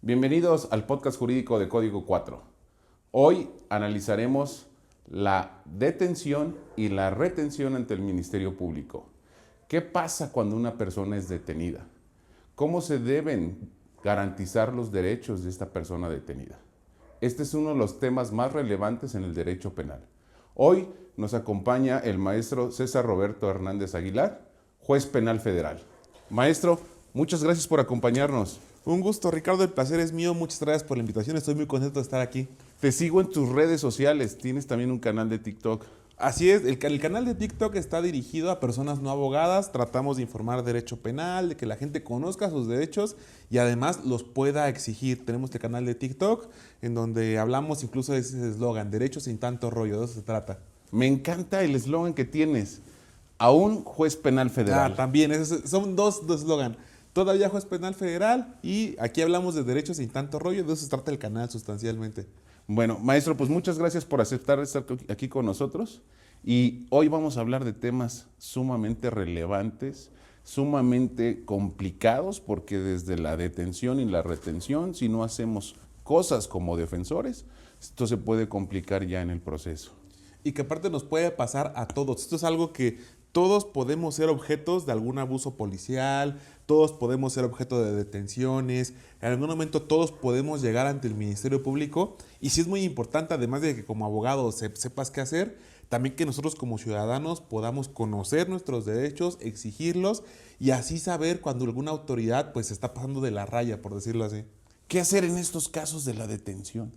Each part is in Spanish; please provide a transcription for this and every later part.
Bienvenidos al podcast jurídico de Código 4. Hoy analizaremos la detención y la retención ante el Ministerio Público. ¿Qué pasa cuando una persona es detenida? ¿Cómo se deben garantizar los derechos de esta persona detenida? Este es uno de los temas más relevantes en el derecho penal. Hoy nos acompaña el maestro César Roberto Hernández Aguilar, juez penal federal. Maestro, muchas gracias por acompañarnos. Un gusto, Ricardo, el placer es mío. Muchas gracias por la invitación. Estoy muy contento de estar aquí. Te sigo en tus redes sociales. Tienes también un canal de TikTok. Así es, el canal de TikTok está dirigido a personas no abogadas. Tratamos de informar derecho penal, de que la gente conozca sus derechos y además los pueda exigir. Tenemos el canal de TikTok en donde hablamos incluso de ese eslogan, derechos sin tanto rollo, de eso se trata. Me encanta el eslogan que tienes. A un juez penal federal. También, son dos eslogan. Todavía juez penal federal y aquí hablamos de derechos sin tanto rollo, de eso se trata el canal sustancialmente. Bueno, maestro, pues muchas gracias por aceptar estar aquí con nosotros y hoy vamos a hablar de temas sumamente relevantes, sumamente complicados, porque desde la detención y la retención, si no hacemos cosas como defensores, esto se puede complicar ya en el proceso. Y que aparte nos puede pasar a todos. Esto es algo que todos podemos ser objetos de algún abuso policial, todos podemos ser objeto de detenciones, en algún momento todos podemos llegar ante el Ministerio Público y sí es muy importante, además de que como abogado sepas qué hacer, también que nosotros como ciudadanos podamos conocer nuestros derechos, exigirlos y así saber cuando alguna autoridad pues se está pasando de la raya, por decirlo así. ¿Qué hacer en estos casos de la detención?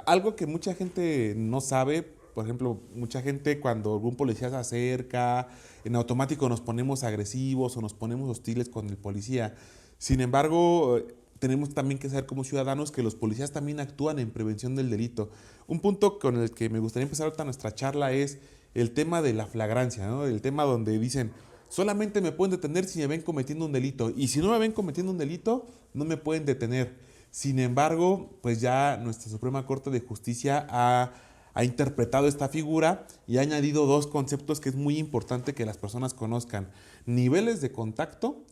Algo que mucha gente no sabe, por ejemplo, mucha gente cuando algún policía se acerca, en automático nos ponemos agresivos o nos ponemos hostiles con el policía. Sin embargo, tenemos también que saber como ciudadanos que los policías también actúan en prevención del delito. Un punto con el que me gustaría empezar ahorita nuestra charla es el tema de la flagrancia, ¿no? El tema donde dicen, solamente me pueden detener si me ven cometiendo un delito. Y si no me ven cometiendo un delito, no me pueden detener. Sin embargo, pues ya nuestra Suprema Corte de Justicia ha interpretado esta figura y ha añadido dos conceptos que es muy importante que las personas conozcan. Niveles de contacto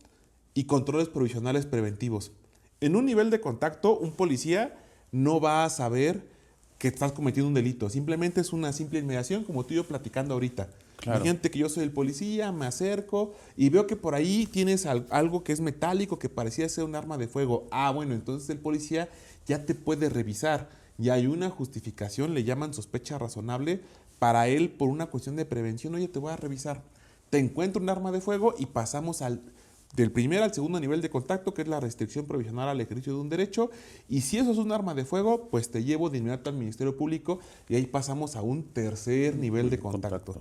y controles provisionales preventivos. En un nivel de contacto, un policía no va a saber que estás cometiendo un delito. Simplemente es una simple inmediación, como tú y yo platicando ahorita. Claro. Imagínate que yo soy el policía, me acerco y veo que por ahí tienes algo que es metálico, que parecía ser un arma de fuego. Bueno, entonces el policía ya te puede revisar. Y hay una justificación, le llaman sospecha razonable, para él por una cuestión de prevención. Oye, te voy a revisar. Te encuentro un arma de fuego y pasamos del primer al segundo nivel de contacto, que es la restricción provisional al ejercicio de un derecho. Y si eso es un arma de fuego, pues te llevo de inmediato al Ministerio Público y ahí pasamos a un tercer nivel de contacto.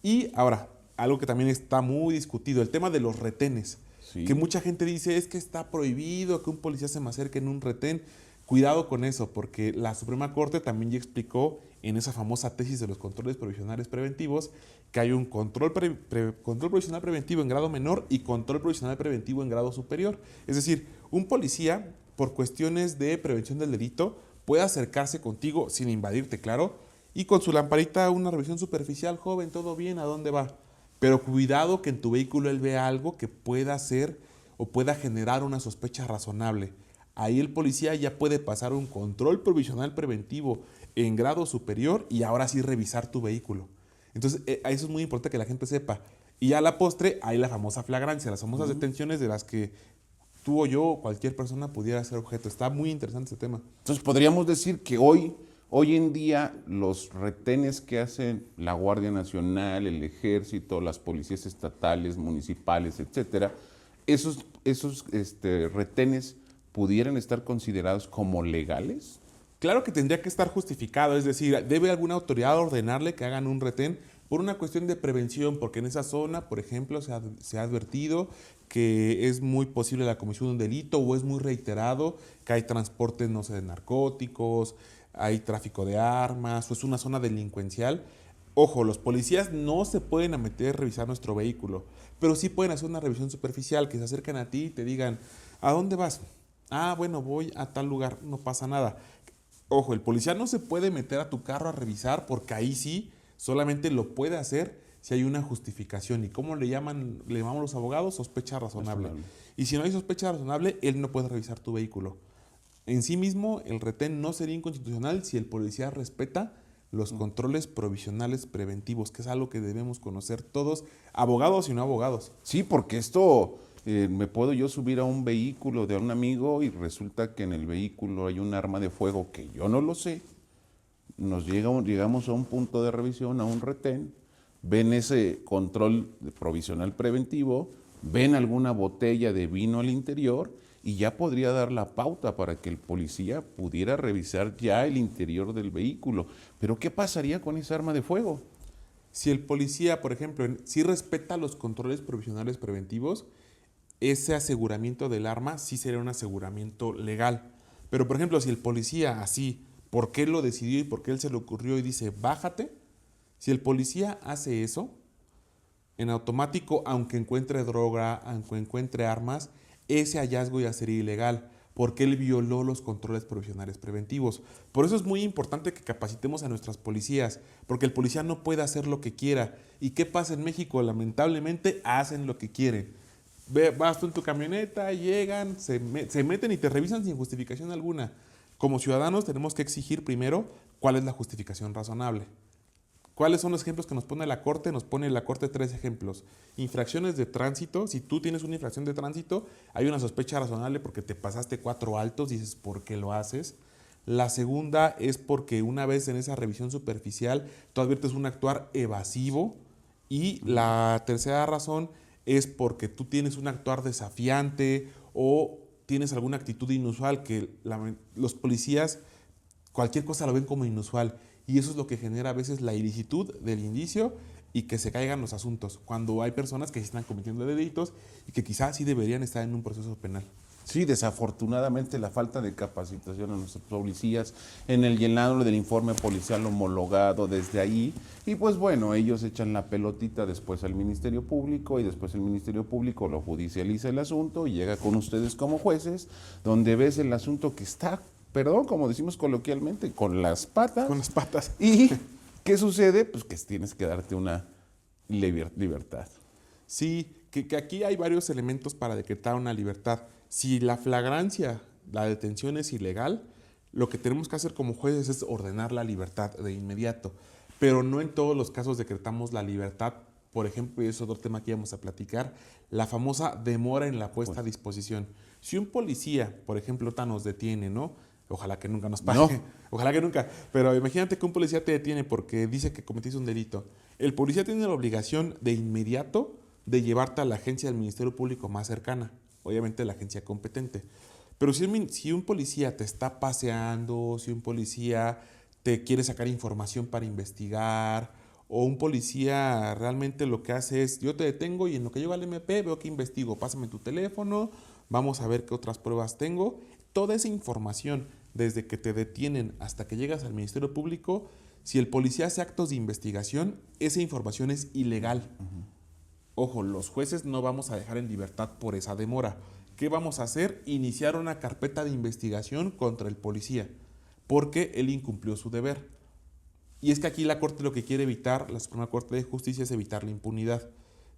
Y ahora, algo que también está muy discutido, el tema de los retenes. Sí. Que mucha gente dice, es que está prohibido que un policía se me acerque en un retén. Cuidado con eso, porque la Suprema Corte también ya explicó en esa famosa tesis de los controles provisionales preventivos que hay un control provisional preventivo en grado menor y control provisional preventivo en grado superior. Es decir, un policía, por cuestiones de prevención del delito, puede acercarse contigo sin invadirte, claro, y con su lamparita una revisión superficial, joven, todo bien, ¿a dónde va? Pero cuidado que en tu vehículo él vea algo que pueda ser o pueda generar una sospecha razonable. Ahí el policía ya puede pasar un control provisional preventivo en grado superior y ahora sí revisar tu vehículo. Entonces, eso es muy importante que la gente sepa. Y a la postre hay la famosa flagrancia, las famosas detenciones de las que tú o yo o cualquier persona pudiera ser objeto. Está muy interesante ese tema. Entonces, podríamos decir que hoy en día los retenes que hacen la Guardia Nacional, el Ejército, las policías estatales, municipales, etcétera, esos retenes pudieran estar considerados como legales. Claro que tendría que estar justificado, es decir, debe alguna autoridad ordenarle que hagan un retén por una cuestión de prevención, porque en esa zona, por ejemplo, se ha advertido que es muy posible la comisión de un delito o es muy reiterado que hay transportes, no sé, de narcóticos, hay tráfico de armas o es una zona delincuencial. Ojo, los policías no se pueden meter a revisar nuestro vehículo, pero sí pueden hacer una revisión superficial, que se acercan a ti y te digan, ¿a dónde vas? Bueno, voy a tal lugar, no pasa nada. Ojo, el policía no se puede meter a tu carro a revisar porque ahí sí solamente lo puede hacer si hay una justificación. ¿Y cómo le llamamos los abogados? Sospecha razonable. Y si no hay sospecha razonable, él no puede revisar tu vehículo. En sí mismo, el retén no sería inconstitucional si el policía respeta los controles provisionales preventivos, que es algo que debemos conocer todos, abogados y no abogados. Sí, porque esto me puedo yo subir a un vehículo de un amigo y resulta que en el vehículo hay un arma de fuego que yo no lo sé. Llegamos a un punto de revisión, a un retén, ven ese control provisional preventivo, ven alguna botella de vino al interior y ya podría dar la pauta para que el policía pudiera revisar ya el interior del vehículo. Pero ¿qué pasaría con esa arma de fuego? Si el policía, por ejemplo, sí respeta los controles provisionales preventivos, ese aseguramiento del arma sí sería un aseguramiento legal. Pero, por ejemplo, si el policía así, ¿por qué lo decidió y por qué él se le ocurrió y dice, bájate? Si el policía hace eso, en automático, aunque encuentre droga, aunque encuentre armas, ese hallazgo ya sería ilegal, porque él violó los controles provisionales preventivos. Por eso es muy importante que capacitemos a nuestras policías, porque el policía no puede hacer lo que quiera. ¿Y qué pasa en México? Lamentablemente hacen lo que quieren. Vas tú en tu camioneta, llegan, se meten y te revisan sin justificación alguna. Como ciudadanos tenemos que exigir primero cuál es la justificación razonable. ¿Cuáles son los ejemplos que nos pone la Corte? Nos pone la Corte 3 ejemplos. Infracciones de tránsito. Si tú tienes una infracción de tránsito, hay una sospecha razonable porque te pasaste 4 altos, dices, ¿por qué lo haces? La segunda es porque una vez en esa revisión superficial, tú adviertes un actuar evasivo. Y la tercera razón es porque tú tienes un actuar desafiante o tienes alguna actitud inusual que los policías cualquier cosa lo ven como inusual y eso es lo que genera a veces la ilicitud del indicio y que se caigan los asuntos, cuando hay personas que sí están cometiendo delitos y que quizás sí deberían estar en un proceso penal. Sí, desafortunadamente la falta de capacitación a nuestros policías en el llenado del informe policial homologado desde ahí y pues bueno, ellos echan la pelotita después al Ministerio Público y después el Ministerio Público lo judicializa el asunto y llega con ustedes como jueces donde ves el asunto que está, perdón, como decimos coloquialmente, con las patas. Con las patas. ¿Y qué sucede? Pues que tienes que darte una libertad. Sí, que aquí hay varios elementos para decretar una libertad. Si la flagrancia, la detención es ilegal, lo que tenemos que hacer como jueces es ordenar la libertad de inmediato. Pero no en todos los casos decretamos la libertad. Por ejemplo, y es otro tema que íbamos a platicar, la famosa demora en la puesta a disposición. Si un policía, por ejemplo, nos detiene, ¿no? Ojalá que nunca nos pase, No. ojalá que nunca. Pero imagínate que un policía te detiene porque dice que cometiste un delito. El policía tiene la obligación de inmediato de llevarte a la agencia del Ministerio Público más cercana, obviamente la agencia competente. Pero si un policía te está paseando, si un policía te quiere sacar información para investigar, o un policía realmente lo que hace es, yo te detengo y en lo que llego al MP veo que investigo, pásame tu teléfono, vamos a ver qué otras pruebas tengo. Toda esa información, desde que te detienen hasta que llegas al Ministerio Público, si el policía hace actos de investigación, esa información es ilegal. Ojo, los jueces no vamos a dejar en libertad por esa demora. ¿Qué vamos a hacer? Iniciar una carpeta de investigación contra el policía, porque él incumplió su deber. Y es que aquí la Corte lo que quiere evitar, la Suprema Corte de Justicia, es evitar la impunidad.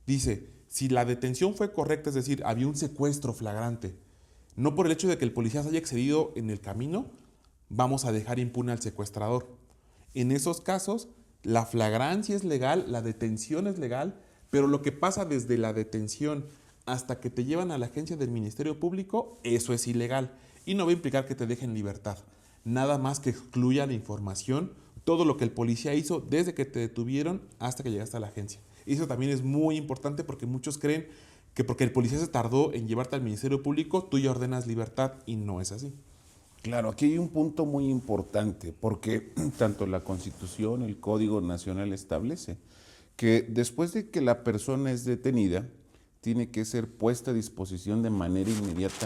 Dice, si la detención fue correcta, es decir, había un secuestro flagrante, no por el hecho de que el policía se haya excedido en el camino, vamos a dejar impune al secuestrador. En esos casos, la flagrancia es legal, la detención es legal, pero lo que pasa desde la detención hasta que te llevan a la agencia del Ministerio Público, eso es ilegal y no va a implicar que te dejen libertad. Nada más que excluya la información, todo lo que el policía hizo desde que te detuvieron hasta que llegaste a la agencia. Eso también es muy importante porque muchos creen que porque el policía se tardó en llevarte al Ministerio Público, tú ya ordenas libertad y no es así. Claro, aquí hay un punto muy importante, porque tanto la Constitución, el Código Nacional establece que después de que la persona es detenida, tiene que ser puesta a disposición de manera inmediata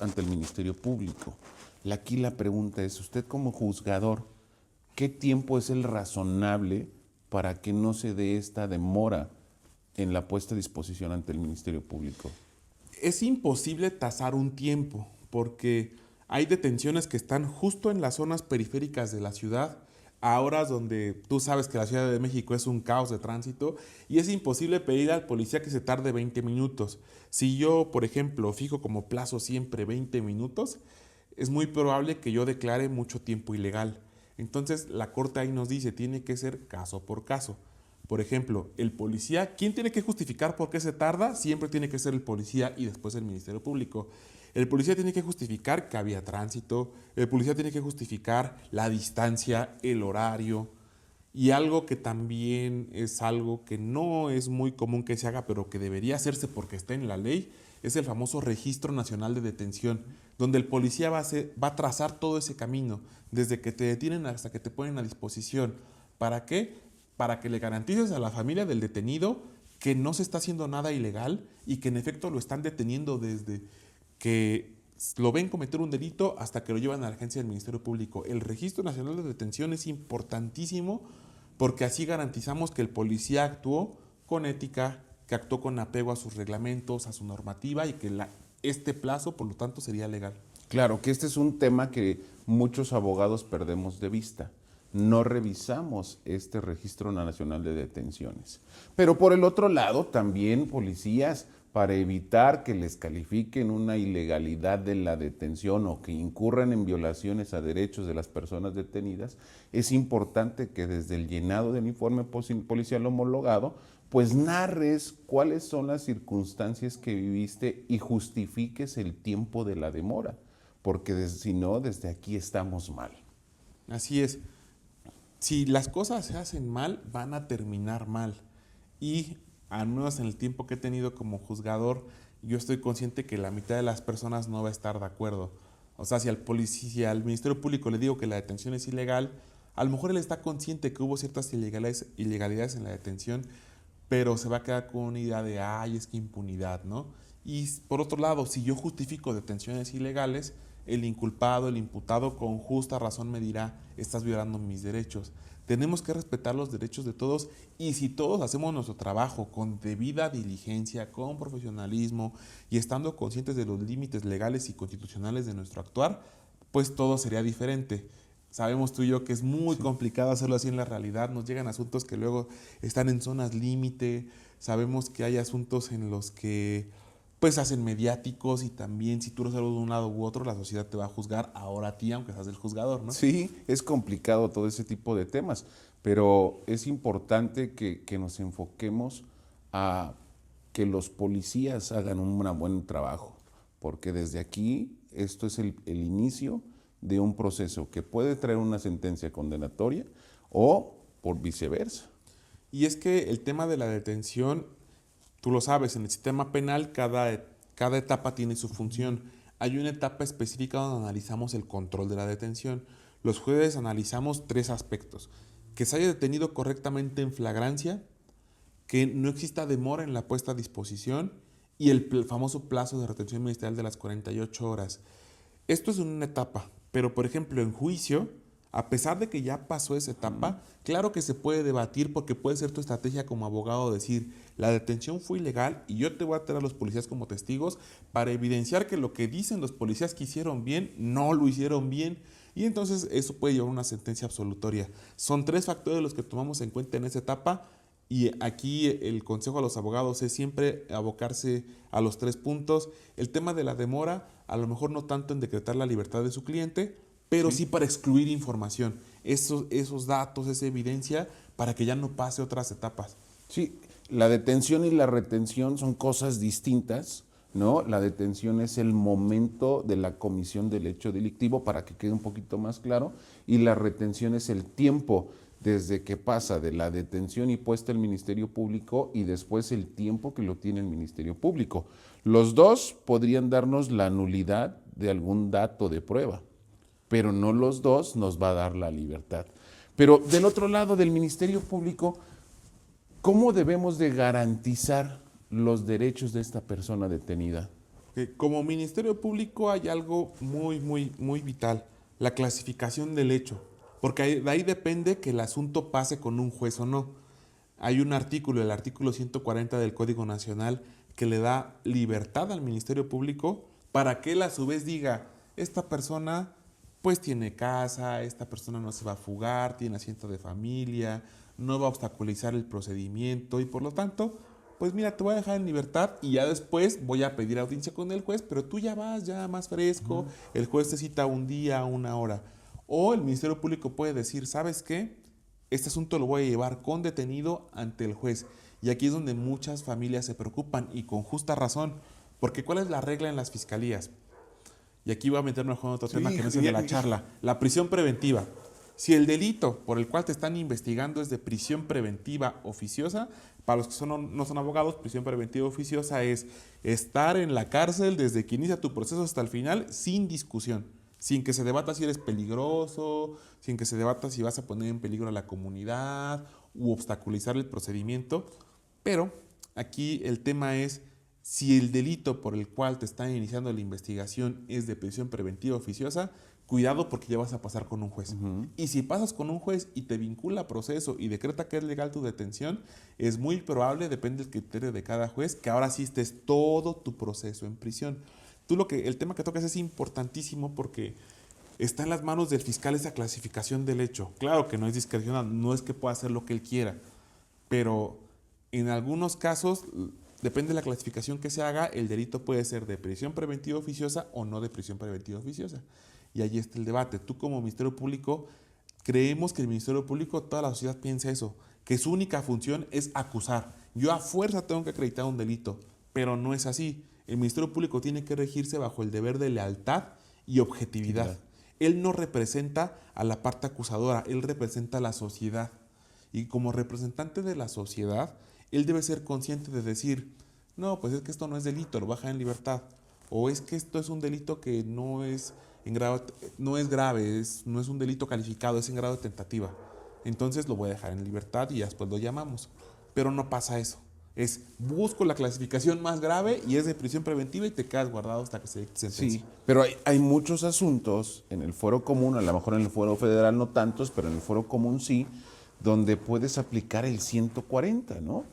ante el Ministerio Público. Aquí la pregunta es, usted como juzgador, ¿qué tiempo es el razonable para que no se dé esta demora en la puesta a disposición ante el Ministerio Público? Es imposible tasar un tiempo porque hay detenciones que están justo en las zonas periféricas de la ciudad, a horas donde tú sabes que la Ciudad de México es un caos de tránsito y es imposible pedir al policía que se tarde 20 minutos. Si yo, por ejemplo, fijo como plazo siempre 20 minutos, es muy probable que yo declare mucho tiempo ilegal. Entonces, la Corte ahí nos dice, tiene que ser caso por caso. Por ejemplo, el policía, ¿quién tiene que justificar por qué se tarda? Siempre tiene que ser el policía y después el Ministerio Público. El policía tiene que justificar que había tránsito, el policía tiene que justificar la distancia, el horario, y algo que también es algo que no es muy común que se haga, pero que debería hacerse porque está en la ley, es el famoso Registro Nacional de Detención, donde el policía va a trazar todo ese camino, desde que te detienen hasta que te ponen a disposición. ¿Para qué? Para que le garantices a la familia del detenido que no se está haciendo nada ilegal y que en efecto lo están deteniendo desde que lo ven cometer un delito hasta que lo llevan a la agencia del Ministerio Público. El Registro Nacional de Detención es importantísimo porque así garantizamos que el policía actuó con ética, que actuó con apego a sus reglamentos, a su normativa y que este plazo, por lo tanto, sería legal. Claro que este es un tema que muchos abogados perdemos de vista. No revisamos este Registro Nacional de Detenciones. Pero por el otro lado, también policías, para evitar que les califiquen una ilegalidad de la detención o que incurran en violaciones a derechos de las personas detenidas, es importante que desde el llenado del informe policial homologado, pues narres cuáles son las circunstancias que viviste y justifiques el tiempo de la demora, porque si no, desde aquí estamos mal. Así es. Si las cosas se hacen mal, van a terminar mal. Y al menos en el tiempo que he tenido como juzgador, yo estoy consciente que la mitad de las personas no va a estar de acuerdo. O sea, si al policía, si al Ministerio Público le digo que la detención es ilegal, a lo mejor él está consciente que hubo ciertas ilegalidades en la detención, pero se va a quedar con una idea de, ay, es que impunidad, ¿no? Y por otro lado, si yo justifico detenciones ilegales, el inculpado, el imputado, con justa razón me dirá, estás violando mis derechos. Tenemos que respetar los derechos de todos y si todos hacemos nuestro trabajo con debida diligencia, con profesionalismo y estando conscientes de los límites legales y constitucionales de nuestro actuar, pues todo sería diferente. Sabemos tú y yo que es muy complicado hacerlo así en la realidad, nos llegan asuntos que luego están en zonas límite, sabemos que hay asuntos en los que pues hacen mediáticos y también si tú resuelves de un lado u otro, la sociedad te va a juzgar ahora a ti, aunque seas el juzgador, ¿no? Sí, es complicado todo ese tipo de temas, pero es importante que nos enfoquemos a que los policías hagan un buen trabajo, porque desde aquí esto es el inicio de un proceso que puede traer una sentencia condenatoria o por viceversa. Y es que el tema de la detención, tú lo sabes, en el sistema penal cada etapa tiene su función. Hay una etapa específica donde analizamos el control de la detención. Los jueces analizamos tres aspectos. Que se haya detenido correctamente en flagrancia, que no exista demora en la puesta a disposición y el famoso plazo de retención ministerial de las 48 horas. Esto es una etapa, pero por ejemplo en juicio, a pesar de que ya pasó esa etapa, claro que se puede debatir porque puede ser tu estrategia como abogado decir, la detención fue ilegal y yo te voy a traer a los policías como testigos para evidenciar que lo que dicen los policías que hicieron bien, no lo hicieron bien. Y entonces eso puede llevar a una sentencia absolutoria. Son tres factores los que tomamos en cuenta en esa etapa y aquí el consejo a los abogados es siempre abocarse a los tres puntos. El tema de la demora, a lo mejor no tanto en decretar la libertad de su cliente, pero sí para excluir información, esos datos, esa evidencia, para que ya no pase otras etapas. Sí, la detención y la retención son cosas distintas, ¿no? La detención es el momento de la comisión del hecho delictivo, para que quede un poquito más claro, y la retención es el tiempo desde que pasa de la detención y puesta el Ministerio Público y después el tiempo que lo tiene el Ministerio Público. Los dos podrían darnos la nulidad de algún dato de prueba, pero no los dos nos va a dar la libertad. Pero del otro lado del Ministerio Público, ¿cómo debemos de garantizar los derechos de esta persona detenida? Como Ministerio Público hay algo muy vital, la clasificación del hecho, porque de ahí depende que el asunto pase con un juez o no. Hay un artículo, el artículo 140 del Código Nacional, que le da libertad al Ministerio Público para que él a su vez diga, esta persona pues tiene casa, esta persona no se va a fugar, tiene asiento de familia, no va a obstaculizar el procedimiento y por lo tanto pues mira, te voy a dejar en libertad y ya después voy a pedir audiencia con el juez, pero tú ya vas, ya más fresco, el juez te cita un día, una hora. O el Ministerio Público puede decir, ¿sabes qué? Este asunto lo voy a llevar con detenido ante el juez. Y aquí es donde muchas familias se preocupan y con justa razón, porque ¿cuál es la regla en las fiscalías? Y aquí voy a meterme en otro tema que no es el de la charla. La prisión preventiva. Si el delito por el cual te están investigando es de prisión preventiva oficiosa, para los que no son abogados, prisión preventiva oficiosa es estar en la cárcel desde que inicia tu proceso hasta el final sin discusión, sin que se debata si eres peligroso, sin que se debata si vas a poner en peligro a la comunidad u obstaculizar el procedimiento. Pero aquí el tema es si el delito por el cual te están iniciando la investigación es de prisión preventiva oficiosa, cuidado porque ya vas a pasar con un juez. Y si pasas con un juez y te vincula a proceso y decreta que es legal tu detención, es muy probable, depende del criterio de cada juez, que ahora sí estés todo tu proceso en prisión. El tema que tocas es importantísimo porque está en las manos del fiscal esa clasificación del hecho. Claro que no es discrecional, no es que pueda hacer lo que él quiera, pero en algunos casos, depende de la clasificación que se haga, el delito puede ser de prisión preventiva oficiosa o no de prisión preventiva oficiosa. Y ahí está el debate. Tú como Ministerio Público, creemos que el Ministerio Público, toda la sociedad piensa eso, que su única función es acusar. Yo a fuerza tengo que acreditar un delito, pero no es así. El Ministerio Público tiene que regirse bajo el deber de lealtad y objetividad. Él no representa a la parte acusadora, él representa a la sociedad. Y como representante de la sociedad, él debe ser consciente de decir, no, pues es que esto no es delito, lo baja en libertad. O es que esto es un delito que no es grave, no es un delito calificado, es en grado de tentativa. Entonces lo voy a dejar en libertad y después lo llamamos. Pero no pasa eso. Busco la clasificación más grave y es de prisión preventiva y te quedas guardado hasta que se dicte sentencia. Sí, pero hay muchos asuntos en el fuero común, a lo mejor en el fuero federal no tantos, pero en el fuero común sí, donde puedes aplicar el 140, ¿no?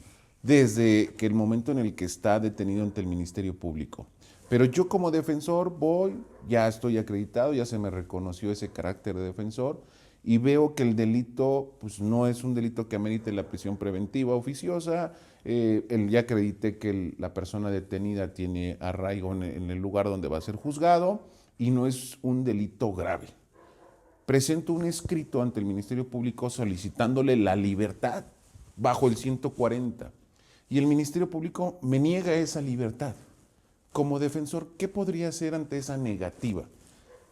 Desde que el momento en el que está detenido ante el Ministerio Público. Pero yo como defensor ya estoy acreditado, ya se me reconoció ese carácter de defensor y veo que el delito pues no es un delito que amerite la prisión preventiva oficiosa, ya acredité que la persona detenida tiene arraigo en el lugar donde va a ser juzgado y no es un delito grave. Presento un escrito ante el Ministerio Público solicitándole la libertad bajo el 140 y el Ministerio Público me niega esa libertad. Como defensor, ¿qué podría hacer ante esa negativa?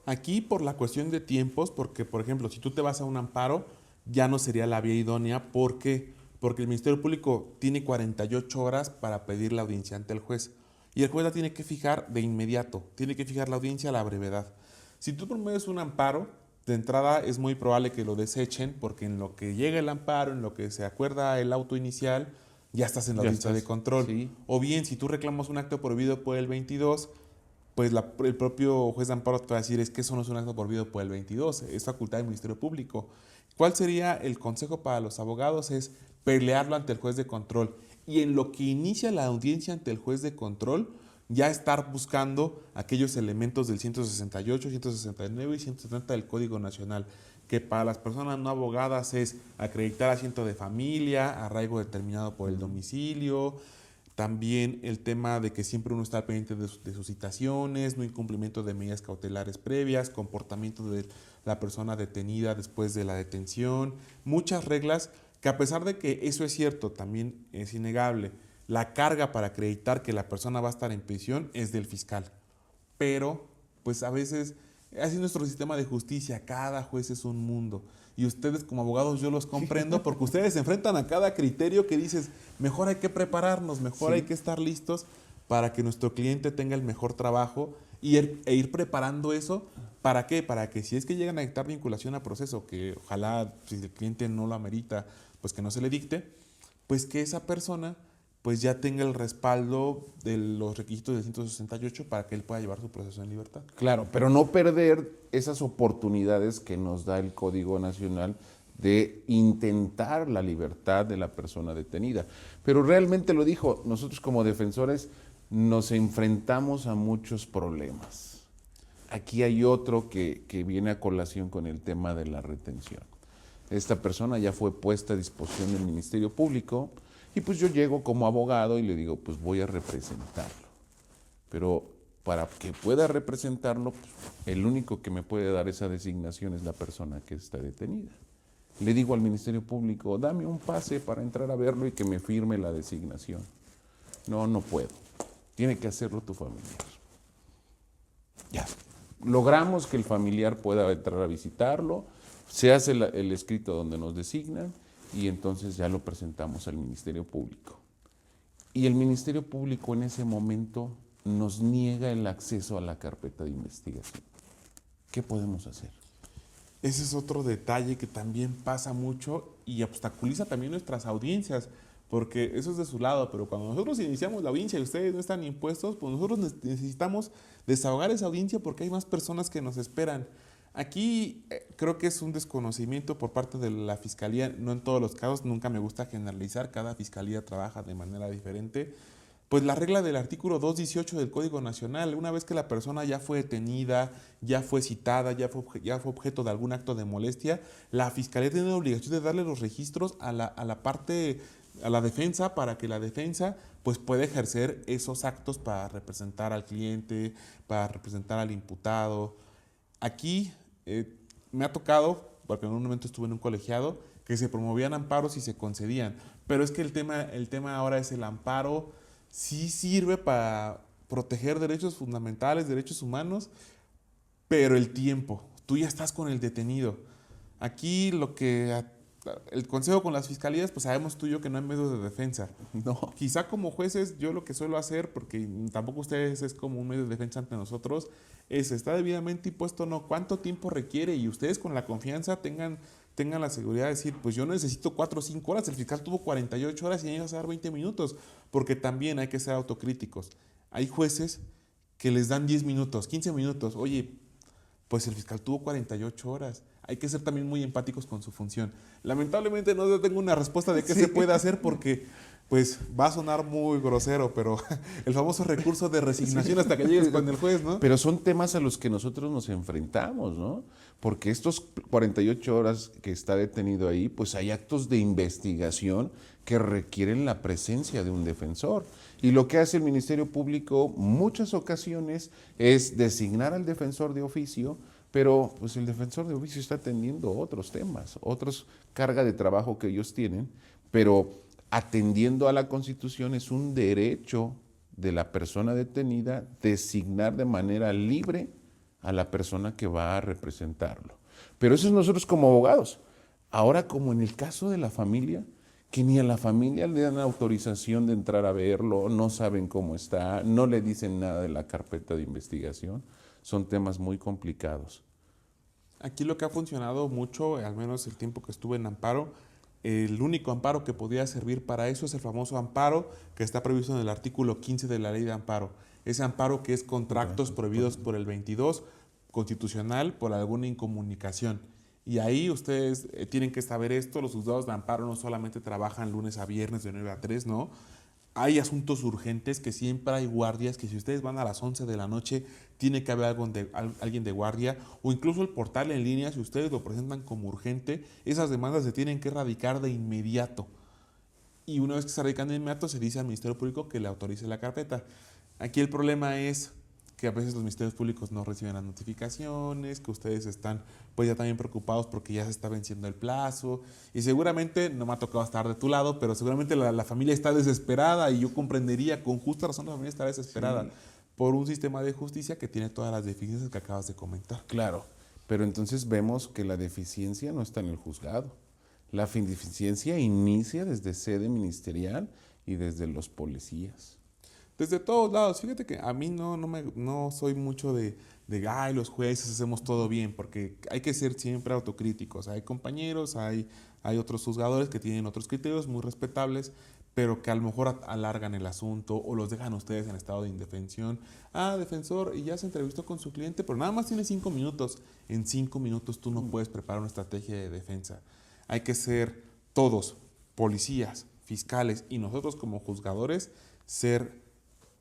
Aquí por la cuestión de tiempos, porque por ejemplo, si tú te vas a un amparo, ya no sería la vía idónea. ¿Por qué? Porque el Ministerio Público tiene 48 horas para pedir la audiencia ante el juez. Y el juez la tiene que fijar de inmediato, tiene que fijar la audiencia a la brevedad. Si tú promueves un amparo, de entrada es muy probable que lo desechen, porque en lo que llega el amparo, en lo que se acuerda el auto inicial, ya estás en la audiencia de control. Sí. O bien, si tú reclamas un acto prohibido por el 22, pues el propio juez de amparo te va a decir, es que eso no es un acto prohibido por el 22, es facultad del Ministerio Público. ¿Cuál sería el consejo para los abogados? Es pelearlo ante el juez de control. Y en lo que inicia la audiencia ante el juez de control, ya estar buscando aquellos elementos del 168, 169 y 170 del Código Nacional, que para las personas no abogadas es acreditar asiento de familia, arraigo determinado por el domicilio, también el tema de que siempre uno está pendiente de sus citaciones, no incumplimiento de medidas cautelares previas, comportamiento de la persona detenida después de la detención, muchas reglas que a pesar de que eso es cierto, también es innegable, la carga para acreditar que la persona va a estar en prisión es del fiscal. Pero, pues a veces, así es nuestro sistema de justicia, cada juez es un mundo. Y ustedes como abogados yo los comprendo porque ustedes se enfrentan a cada criterio que dices, mejor hay que prepararnos, mejor hay que estar listos para que nuestro cliente tenga el mejor trabajo e ir preparando eso. ¿Para qué? Para que si es que llegan a dictar vinculación a proceso, que ojalá si el cliente no lo amerita, pues que no se le dicte, pues que esa persona pues ya tenga el respaldo de los requisitos del 168 para que él pueda llevar su proceso en libertad. Claro, pero no perder esas oportunidades que nos da el Código Nacional de intentar la libertad de la persona detenida. Pero realmente lo dijo, nosotros como defensores nos enfrentamos a muchos problemas. Aquí hay otro que viene a colación con el tema de la retención. Esta persona ya fue puesta a disposición del Ministerio Público Y pues yo llego como abogado y le digo, pues voy a representarlo. Pero para que pueda representarlo, pues, el único que me puede dar esa designación es la persona que está detenida. Le digo al Ministerio Público, dame un pase para entrar a verlo y que me firme la designación. No, no puedo. Tiene que hacerlo tu familiar. Ya. Logramos que el familiar pueda entrar a visitarlo, se hace el escrito donde nos designan y entonces ya lo presentamos al Ministerio Público. Y el Ministerio Público en ese momento nos niega el acceso a la carpeta de investigación. ¿Qué podemos hacer? Ese es otro detalle que también pasa mucho y obstaculiza también nuestras audiencias, porque eso es de su lado, pero cuando nosotros iniciamos la audiencia y ustedes no están impuestos, pues nosotros necesitamos desahogar esa audiencia porque hay más personas que nos esperan. Aquí creo que es un desconocimiento por parte de la Fiscalía, no en todos los casos, nunca me gusta generalizar, cada Fiscalía trabaja de manera diferente. Pues la regla del artículo 218 del Código Nacional, una vez que la persona ya fue detenida, ya fue citada, ya fue objeto de algún acto de molestia, la Fiscalía tiene la obligación de darle los registros a la parte, a la defensa, para que la defensa pues pueda ejercer esos actos para representar al cliente, para representar al imputado. Aquí me ha tocado, porque en un momento estuve en un colegiado, que se promovían amparos y se concedían, pero es que el tema ahora es el amparo. Sí sirve para proteger derechos fundamentales, derechos humanos, pero el tiempo, tú ya estás con el detenido. Aquí el consejo con las fiscalías, pues sabemos tú y yo que no hay medios de defensa. No. Quizá como jueces, yo lo que suelo hacer, porque tampoco ustedes es como un medio de defensa ante nosotros, es, ¿está debidamente impuesto o no? ¿Cuánto tiempo requiere? Y ustedes con la confianza tengan la seguridad de decir, pues yo necesito 4 o 5 horas, el fiscal tuvo 48 horas y ellos a dar 20 minutos, porque también hay que ser autocríticos. Hay jueces que les dan 10 minutos, 15 minutos, oye, pues el fiscal tuvo 48 horas. Hay que ser también muy empáticos con su función. Lamentablemente no tengo una respuesta de qué se puede hacer porque pues va a sonar muy grosero, pero el famoso recurso de resignación hasta que llegues con el juez, ¿no? Pero son temas a los que nosotros nos enfrentamos, ¿no? Porque estos 48 horas que está detenido ahí, pues hay actos de investigación que requieren la presencia de un defensor. Y lo que hace el Ministerio Público muchas ocasiones es designar al defensor de oficio, pero pues el defensor de oficio está atendiendo otros temas, otros carga de trabajo que ellos tienen, pero atendiendo a la Constitución es un derecho de la persona detenida designar de manera libre a la persona que va a representarlo. Pero eso es nosotros como abogados. Ahora, como en el caso de la familia, que ni a la familia le dan autorización de entrar a verlo, no saben cómo está, no le dicen nada de la carpeta de investigación, son temas muy complicados. Aquí lo que ha funcionado mucho, al menos el tiempo que estuve en amparo, el único amparo que podía servir para eso es el famoso amparo que está previsto en el artículo 15 de la ley de amparo. Ese amparo que es contratos prohibidos por el 22 constitucional por alguna incomunicación. Y ahí ustedes tienen que saber esto, los juzgados de amparo no solamente trabajan lunes a viernes de 9 a 3, no. Hay asuntos urgentes que siempre hay guardias, que si ustedes van a las 11 de la noche, tiene que haber alguien de guardia, o incluso el portal en línea, si ustedes lo presentan como urgente, esas demandas se tienen que erradicar de inmediato. Y una vez que se radican de inmediato, se dice al Ministerio Público que le autorice la carpeta. Aquí el problema es que a veces los ministerios públicos no reciben las notificaciones, que ustedes están pues ya también preocupados porque ya se está venciendo el plazo y seguramente, no me ha tocado estar de tu lado, pero seguramente la familia está desesperada y yo comprendería, con justa razón la familia está desesperada por un sistema de justicia que tiene todas las deficiencias que acabas de comentar. Claro, pero entonces vemos que la deficiencia no está en el juzgado. La deficiencia inicia desde sede ministerial y desde los policías. Desde todos lados. Fíjate que a mí no soy mucho de ay, los jueces hacemos todo bien, porque hay que ser siempre autocríticos. Hay compañeros, hay otros juzgadores que tienen otros criterios muy respetables, pero que a lo mejor alargan el asunto o los dejan ustedes en estado de indefensión. Ah, defensor, y ya se entrevistó con su cliente, pero nada más tiene 5 minutos. En 5 minutos tú no puedes preparar una estrategia de defensa. Hay que ser todos, policías, fiscales y nosotros como juzgadores, ser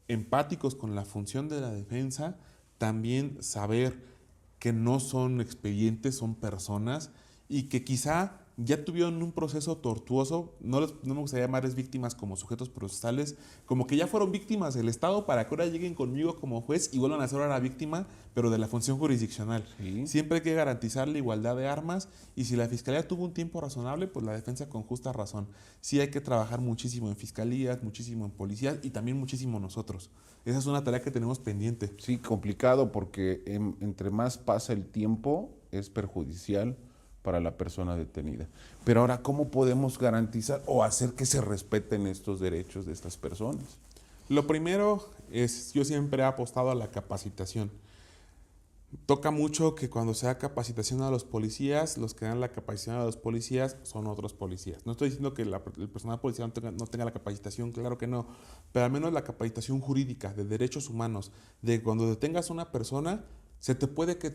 empáticos con la función de la defensa, también saber que no son expedientes, son personas y que quizá ya tuvieron un proceso tortuoso, no me gustaría llamarles víctimas como sujetos procesales, como que ya fueron víctimas del Estado para que ahora lleguen conmigo como juez y vuelvan a ser ahora víctima, pero de la función jurisdiccional. Sí. Siempre hay que garantizar la igualdad de armas y si la Fiscalía tuvo un tiempo razonable, pues la defensa con justa razón. Sí hay que trabajar muchísimo en fiscalías, muchísimo en policías y también muchísimo nosotros. Esa es una tarea que tenemos pendiente. Sí, complicado porque entre más pasa el tiempo es perjudicial para la persona detenida. Pero ahora, ¿cómo podemos garantizar o hacer que se respeten estos derechos de estas personas? Lo primero es, yo siempre he apostado a la capacitación. Toca mucho que cuando se da capacitación a los policías, los que dan la capacitación a los policías son otros policías. No estoy diciendo que el personal policial no tenga la capacitación, claro que no, pero al menos la capacitación jurídica, de derechos humanos, de cuando detengas a una persona,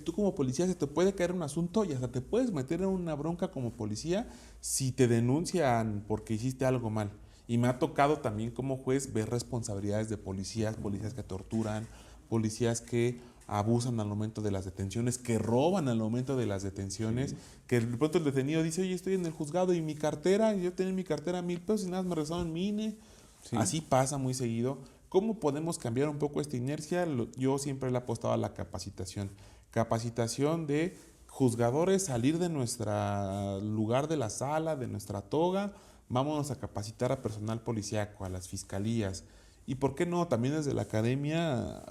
tú como policía se te puede caer un asunto y hasta te puedes meter en una bronca como policía si te denuncian porque hiciste algo mal. Y me ha tocado también como juez ver responsabilidades de policías que torturan, policías que abusan al momento de las detenciones, que roban al momento de las detenciones, que de pronto el detenido dice, oye, estoy en el juzgado y mi cartera, yo tenía en mi cartera 1,000 pesos y nada, me regresaron mi INE. Sí. Así pasa muy seguido. ¿Cómo podemos cambiar un poco esta inercia? Yo siempre le he apostado a la capacitación. Capacitación de juzgadores, salir de nuestro lugar de la sala, de nuestra toga, vámonos a capacitar a personal policíaco, a las fiscalías. Y por qué no, también desde la academia,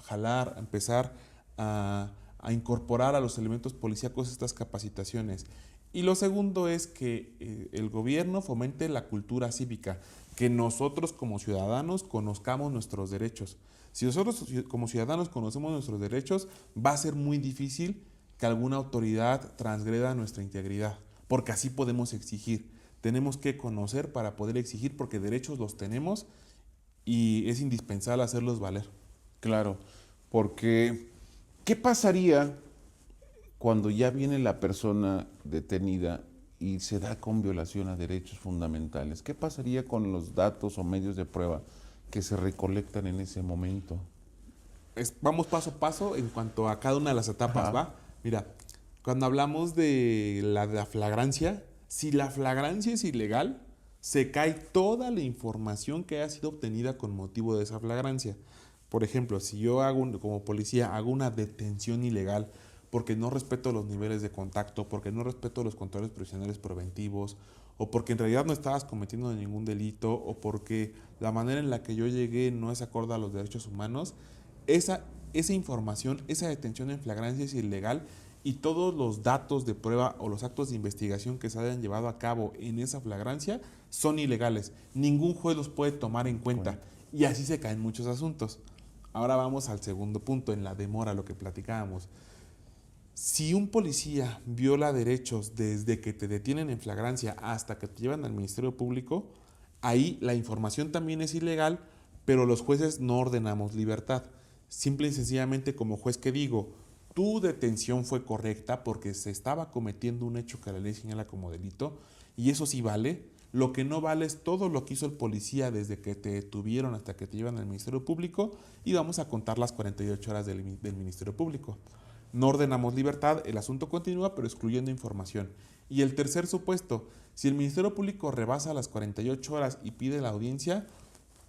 empezar a incorporar a los elementos policíacos estas capacitaciones. Y lo segundo es que el gobierno fomente la cultura cívica, que nosotros como ciudadanos conozcamos nuestros derechos. Si nosotros como ciudadanos conocemos nuestros derechos, va a ser muy difícil que alguna autoridad transgreda nuestra integridad, porque así podemos exigir. Tenemos que conocer para poder exigir, porque derechos los tenemos y es indispensable hacerlos valer. Claro, porque ¿qué pasaría cuando ya viene la persona detenida y se da con violación a derechos fundamentales? ¿Qué pasaría con los datos o medios de prueba que se recolectan en ese momento? Vamos paso a paso en cuanto a cada una de las etapas, ajá, ¿va? Mira, cuando hablamos de la flagrancia, si la flagrancia es ilegal, se cae toda la información que haya sido obtenida con motivo de esa flagrancia. Por ejemplo, si yo como policía hago una detención ilegal porque no respeto los niveles de contacto, porque no respeto los controles provisionales preventivos, o porque en realidad no estabas cometiendo ningún delito, o porque la manera en la que yo llegué no es acorde a los derechos humanos, esa información, esa detención en flagrancia es ilegal y todos los datos de prueba o los actos de investigación que se hayan llevado a cabo en esa flagrancia son ilegales. Ningún juez los puede tomar en cuenta y así se caen muchos asuntos. Ahora vamos al segundo punto, en la demora, lo que platicábamos. Si un policía viola derechos desde que te detienen en flagrancia hasta que te llevan al Ministerio Público, ahí la información también es ilegal, pero los jueces no ordenamos libertad. Simple y sencillamente como juez que digo, tu detención fue correcta porque se estaba cometiendo un hecho que la ley señala como delito y eso sí vale. Lo que no vale es todo lo que hizo el policía desde que te detuvieron hasta que te llevan al Ministerio Público y vamos a contar las 48 horas del Ministerio Público. No ordenamos libertad, el asunto continúa pero excluyendo información. Y el tercer supuesto, si el Ministerio Público rebasa las 48 horas y pide la audiencia,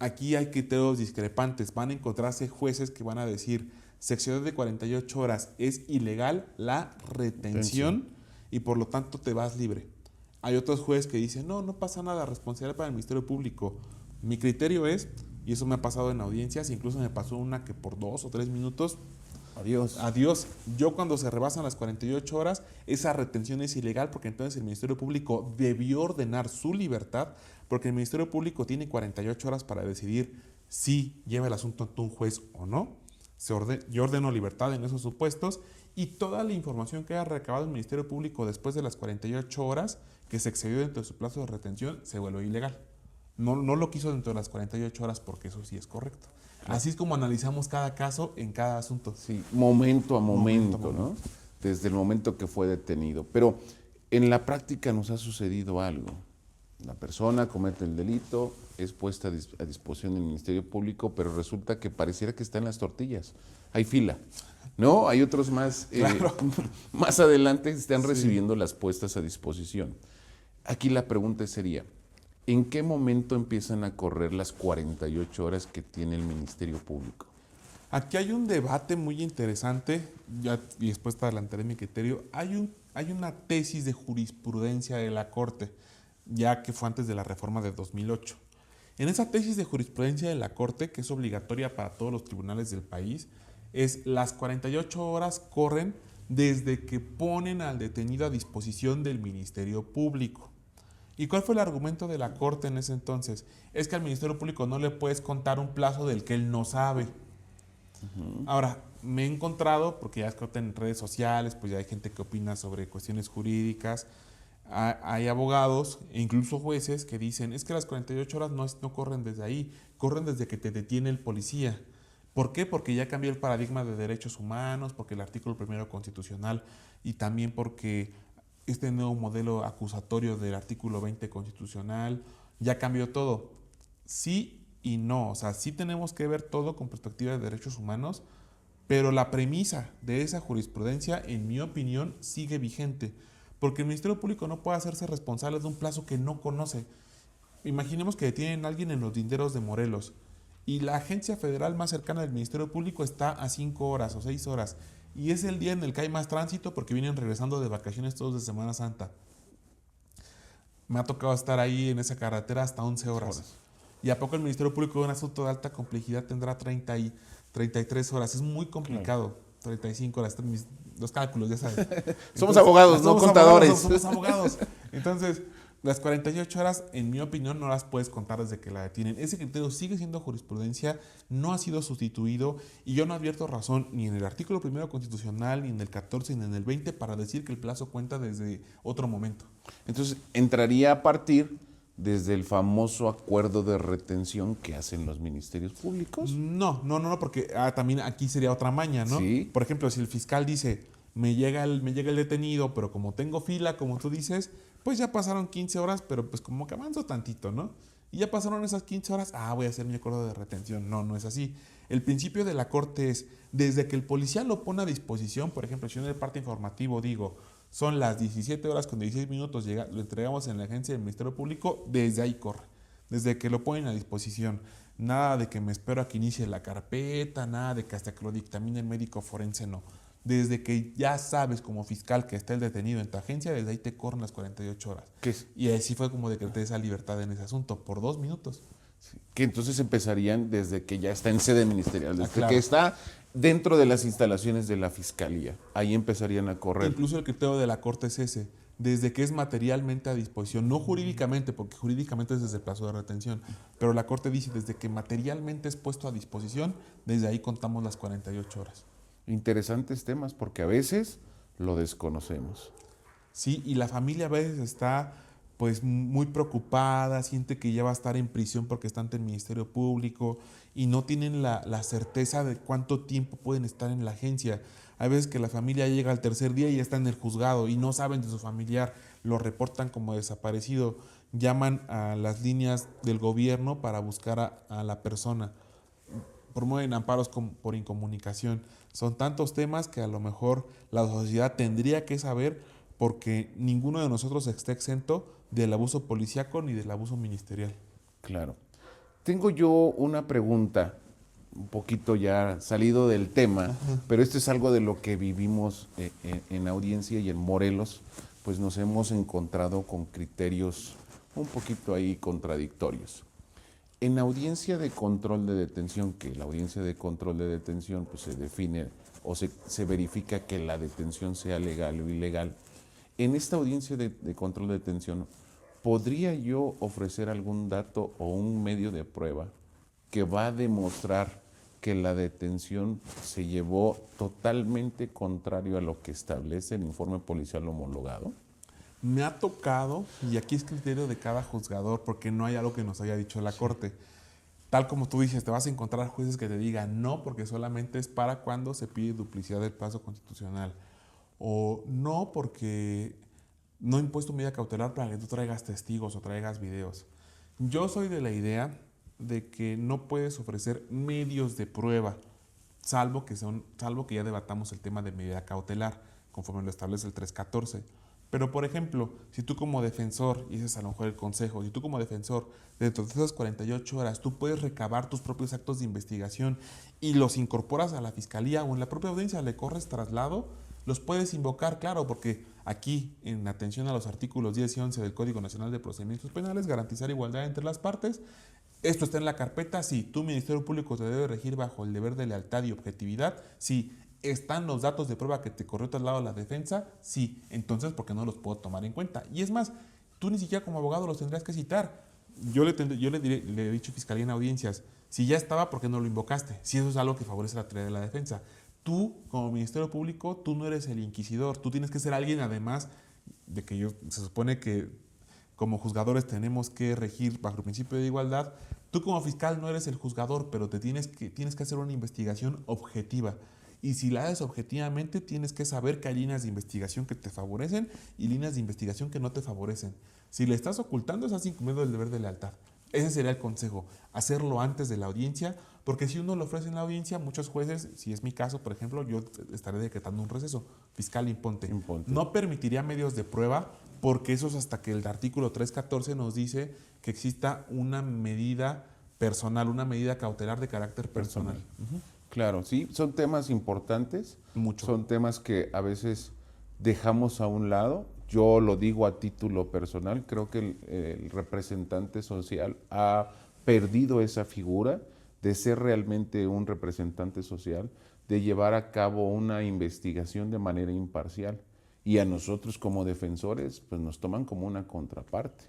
aquí hay criterios discrepantes. Van a encontrarse jueces que van a decir, se excedió de 48 horas, es ilegal la retención y por lo tanto te vas libre. Hay otros jueces que dicen, no pasa nada, responsabilidad para el Ministerio Público. Mi criterio es, y eso me ha pasado en audiencias, incluso me pasó una que por 2 o 3 minutos, adiós. Yo cuando se rebasan las 48 horas, esa retención es ilegal porque entonces el Ministerio Público debió ordenar su libertad porque el Ministerio Público tiene 48 horas para decidir si lleva el asunto ante un juez o no. Yo ordeno libertad en esos supuestos y toda la información que haya recabado el Ministerio Público después de las 48 horas que se excedió dentro de su plazo de retención se vuelve ilegal. No lo quiso dentro de las 48 horas porque eso sí es correcto. Así es como analizamos cada caso en cada asunto. Sí, momento a momento, ¿no? Desde el momento que fue detenido. Pero en la práctica nos ha sucedido algo. La persona comete el delito, es puesta a disposición del Ministerio Público, pero resulta que pareciera que está en las tortillas. Hay fila, ¿no? Hay otros más, claro. Más adelante están recibiendo las puestas a disposición. Aquí la pregunta sería, ¿en qué momento empiezan a correr las 48 horas que tiene el Ministerio Público? Aquí hay un debate muy interesante, ya, y después te adelantaré mi criterio. Hay una tesis de jurisprudencia de la Corte, ya que fue antes de la reforma de 2008. En esa tesis de jurisprudencia de la Corte, que es obligatoria para todos los tribunales del país, es las 48 horas corren desde que ponen al detenido a disposición del Ministerio Público. ¿Y cuál fue el argumento de la Corte en ese entonces? Es que al Ministerio Público no le puedes contar un plazo del que él no sabe. Ahora, me he encontrado, porque ya es que en redes sociales, pues ya hay gente que opina sobre cuestiones jurídicas, hay abogados e incluso jueces que dicen, es que las 48 horas no corren desde ahí, corren desde que te detiene el policía. ¿Por qué? Porque ya cambió el paradigma de derechos humanos, porque el artículo primero constitucional y también porque este nuevo modelo acusatorio del artículo 20 constitucional ya cambió todo. Sí y no, o sea, sí tenemos que ver todo con perspectiva de derechos humanos, pero la premisa de esa jurisprudencia, en mi opinión, sigue vigente, porque el Ministerio Público no puede hacerse responsable de un plazo que no conoce. Imaginemos que detienen a alguien en los linderos de Morelos y la agencia federal más cercana del Ministerio Público está a 5 horas o 6 horas y es el día en el que hay más tránsito porque vienen regresando de vacaciones todos de Semana Santa. Me ha tocado estar ahí en esa carretera hasta 11 horas. ¿Y a poco el Ministerio Público de un asunto de alta complejidad tendrá 33 horas? Es muy complicado. Claro. 35 horas. Los cálculos, ya sabes. Somos abogados, no contadores. Somos abogados. Entonces, las 48 horas, en mi opinión, no las puedes contar desde que la detienen. Ese criterio sigue siendo jurisprudencia, no ha sido sustituido y yo no advierto razón ni en el artículo primero constitucional, ni en el 14, ni en el 20 para decir que el plazo cuenta desde otro momento. Entonces, entraría a partir desde el famoso acuerdo de retención que hacen los ministerios públicos. No, porque también aquí sería otra maña, ¿no? Sí. Por ejemplo, si el fiscal dice, me llega el detenido, pero como tengo fila, como tú dices, pues ya pasaron 15 horas, pero pues como que avanzo tantito, ¿no? Y ya pasaron esas 15 horas, voy a hacer mi acuerdo de retención. No, no es así. El principio de la Corte es, desde que el policía lo pone a disposición, por ejemplo, si yo en el parte informativo digo, son las 17 horas con 16 minutos, lo entregamos en la agencia del Ministerio Público, desde ahí corre, desde que lo ponen a disposición. Nada de que me espero a que inicie la carpeta, nada de que hasta que lo dictamine el médico forense, no. Desde que ya sabes como fiscal que está el detenido en tu agencia, desde ahí te corren las 48 horas. ¿Qué es? Y así fue como decreté esa libertad en ese asunto, por 2 minutos. Sí. Que entonces empezarían desde que ya está en sede ministerial, desde claro. que está dentro de las instalaciones de la Fiscalía. Ahí empezarían a correr. Incluso el criterio de la Corte es ese, desde que es materialmente a disposición, no jurídicamente, porque jurídicamente es desde el plazo de retención, pero la Corte dice desde que materialmente es puesto a disposición, desde ahí contamos las 48 horas. Interesantes temas, porque a veces lo desconocemos. Sí, y la familia a veces está pues muy preocupada, siente que ya va a estar en prisión porque está ante el Ministerio Público y no tienen la certeza de cuánto tiempo pueden estar en la agencia. Hay veces que la familia llega al tercer día y ya está en el juzgado y no saben de su familiar, lo reportan como desaparecido, llaman a las líneas del gobierno para buscar a la persona, promueven amparos por incomunicación. Son tantos temas que a lo mejor la sociedad tendría que saber porque ninguno de nosotros está exento del abuso policíaco ni del abuso ministerial. Claro. Tengo yo una pregunta, un poquito ya salido del tema, pero esto es algo de lo que vivimos en audiencia y en Morelos, pues nos hemos encontrado con criterios un poquito ahí contradictorios. En audiencia de control de detención, que la audiencia de control de detención pues se define o se verifica que la detención sea legal o ilegal, en esta audiencia de control de detención, ¿podría yo ofrecer algún dato o un medio de prueba que va a demostrar que la detención se llevó totalmente contrario a lo que establece el informe policial homologado? Me ha tocado, y aquí es criterio de cada juzgador, porque no hay algo que nos haya dicho la Corte. Tal como tú dices, te vas a encontrar jueces que te digan no, porque solamente es para cuando se pide duplicidad del plazo constitucional. O no, porque no he impuesto medida cautelar para que tú traigas testigos o traigas videos. Yo soy de la idea de que no puedes ofrecer medios de prueba, salvo que ya debatamos el tema de medida cautelar, conforme lo establece el 314. Pero, por ejemplo, si tú como defensor, y ese es a lo mejor el consejo, si tú como defensor, dentro de esas 48 horas, tú puedes recabar tus propios actos de investigación y los incorporas a la fiscalía o en la propia audiencia le corres traslado, los puedes invocar, claro, porque aquí, en atención a los artículos 10 y 11 del Código Nacional de Procedimientos Penales, garantizar igualdad entre las partes. Esto está en la carpeta, sí. Tu Ministerio Público te debe regir bajo el deber de lealtad y objetividad, sí. ¿Están los datos de prueba que te corrió traslado a la defensa? Sí. Entonces, ¿por qué no los puedo tomar en cuenta? Y es más, tú ni siquiera como abogado los tendrías que citar. Le he dicho a Fiscalía en audiencias, si ya estaba, ¿por qué no lo invocaste? Si eso es algo que favorece la teoría de la defensa. Tú, como Ministerio Público, tú no eres el inquisidor. Tú tienes que ser alguien, además de que se supone que como juzgadores tenemos que regir bajo el principio de igualdad. Tú como fiscal no eres el juzgador, pero tienes que hacer una investigación objetiva. Y si la haces objetivamente, tienes que saber que hay líneas de investigación que te favorecen y líneas de investigación que no te favorecen. Si le estás ocultando, estás incumpliendo el deber de lealtad. Ese sería el consejo, hacerlo antes de la audiencia, porque si uno lo ofrece en la audiencia, muchos jueces, si es mi caso, por ejemplo, yo estaré decretando un receso. Fiscal, imponte. No permitiría medios de prueba, porque eso es hasta que el artículo 314 nos dice que exista una medida personal, una medida cautelar de carácter personal. Claro, sí, son temas importantes, Mucho. Son temas que a veces dejamos a un lado. Yo lo digo a título personal, creo que el representante social ha perdido esa figura de ser realmente un representante social, de llevar a cabo una investigación de manera imparcial. Y a nosotros como defensores, pues nos toman como una contraparte,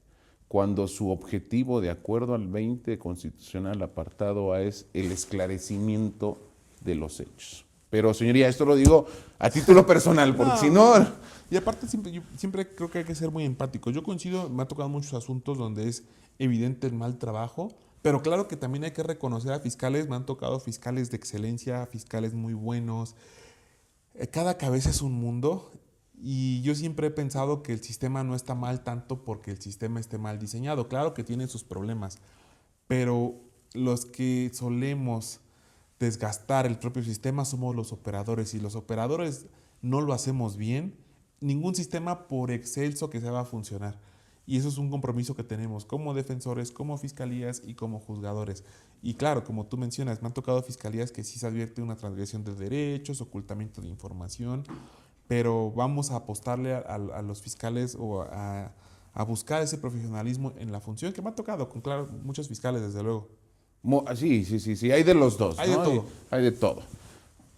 cuando su objetivo, de acuerdo al 20 constitucional apartado A, es el esclarecimiento de los hechos. Pero, señoría, esto lo digo a título personal, porque si no... Y aparte, siempre creo que hay que ser muy empático. Yo coincido, me ha tocado muchos asuntos donde es evidente el mal trabajo, pero claro que también hay que reconocer a fiscales. Me han tocado fiscales de excelencia, fiscales muy buenos. Cada cabeza es un mundo. Y yo siempre he pensado que el sistema no está mal tanto porque el sistema esté mal diseñado. Claro que tiene sus problemas, pero los que solemos desgastar el propio sistema somos los operadores, y los operadores no lo hacemos bien. Ningún sistema, por excelso que sea, va a funcionar. Y eso es un compromiso que tenemos como defensores, como fiscalías y como juzgadores. Y claro, como tú mencionas, me han tocado fiscalías que sí se advierte una transgresión de derechos, ocultamiento de información, pero vamos a apostarle a los fiscales o a buscar ese profesionalismo en la función que me ha tocado con claro, muchos fiscales, desde luego. Sí, hay de los dos. Hay de todo. Hay de todo.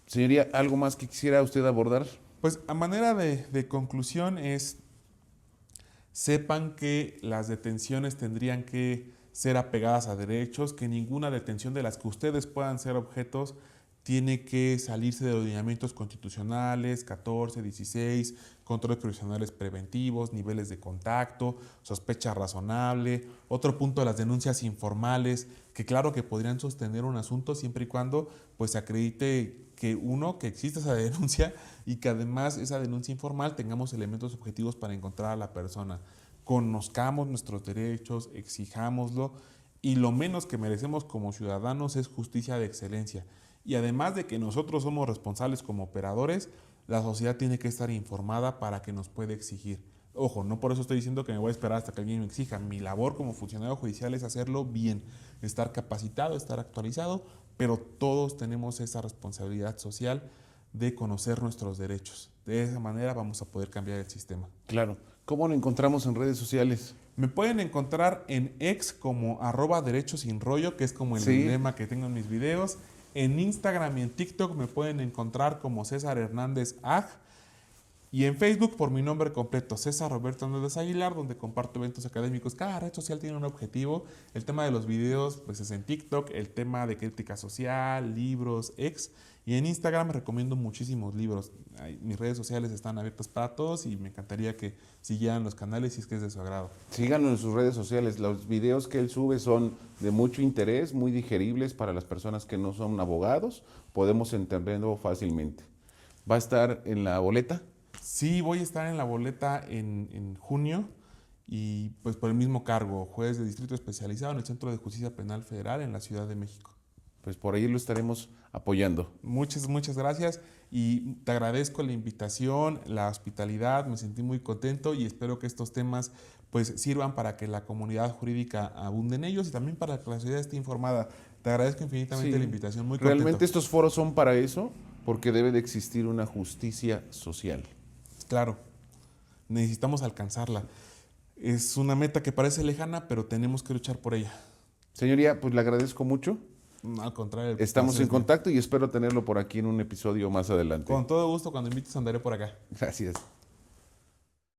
Señoría, ¿algo más que quisiera usted abordar? Pues a manera de conclusión es, sepan que las detenciones tendrían que ser apegadas a derechos, que ninguna detención de las que ustedes puedan ser objetos tiene que salirse de los lineamientos constitucionales, 14, 16, controles provisionales preventivos, niveles de contacto, sospecha razonable. Otro punto de las denuncias informales, que claro que podrían sostener un asunto siempre y cuando pues se acredite que que existe esa denuncia y que además esa denuncia informal tengamos elementos objetivos para encontrar a la persona. Conozcamos nuestros derechos, exijámoslo, y lo menos que merecemos como ciudadanos es justicia de excelencia. Y además de que nosotros somos responsables como operadores, la sociedad tiene que estar informada para que nos pueda exigir. Ojo, no por eso estoy diciendo que me voy a esperar hasta que alguien me exija. Mi labor como funcionario judicial es hacerlo bien, estar capacitado, estar actualizado, pero todos tenemos esa responsabilidad social de conocer nuestros derechos. De esa manera vamos a poder cambiar el sistema. Claro. ¿Cómo lo encontramos en redes sociales? Me pueden encontrar en X como @derechosinrollo, que es como el lema que tengo en mis videos. En Instagram y en TikTok me pueden encontrar como César Hernández Aj. Y en Facebook por mi nombre completo, César Roberto Hernández Aguilar, donde comparto eventos académicos. Cada red social tiene un objetivo. El tema de los videos pues es en TikTok, el tema de crítica social, libros, X. Y en Instagram recomiendo muchísimos libros. Mis redes sociales están abiertas para todos y me encantaría que siguieran los canales si es que es de su agrado. Síganlo en sus redes sociales. Los videos que él sube son de mucho interés, muy digeribles para las personas que no son abogados. Podemos entenderlo fácilmente. ¿Va a estar en la boleta? Sí, voy a estar en la boleta en junio y pues por el mismo cargo, juez de distrito especializado en el Centro de Justicia Penal Federal en la Ciudad de México. pues por ahí lo estaremos apoyando. Muchas, muchas gracias y te agradezco la invitación, la hospitalidad, me sentí muy contento y espero que estos temas pues sirvan para que la comunidad jurídica abunde en ellos y también para que la sociedad esté informada. Te agradezco infinitamente Sí, la invitación, muy contento. realmente estos foros son para eso, porque debe de existir una justicia social. Claro, necesitamos alcanzarla. Es una meta que parece lejana, pero tenemos que luchar por ella. Señoría, pues le agradezco mucho. Al contrario. el Estamos placer en es mío. contacto y espero tenerlo por aquí en un episodio más adelante. Con todo gusto, cuando invites andaré por acá. Gracias.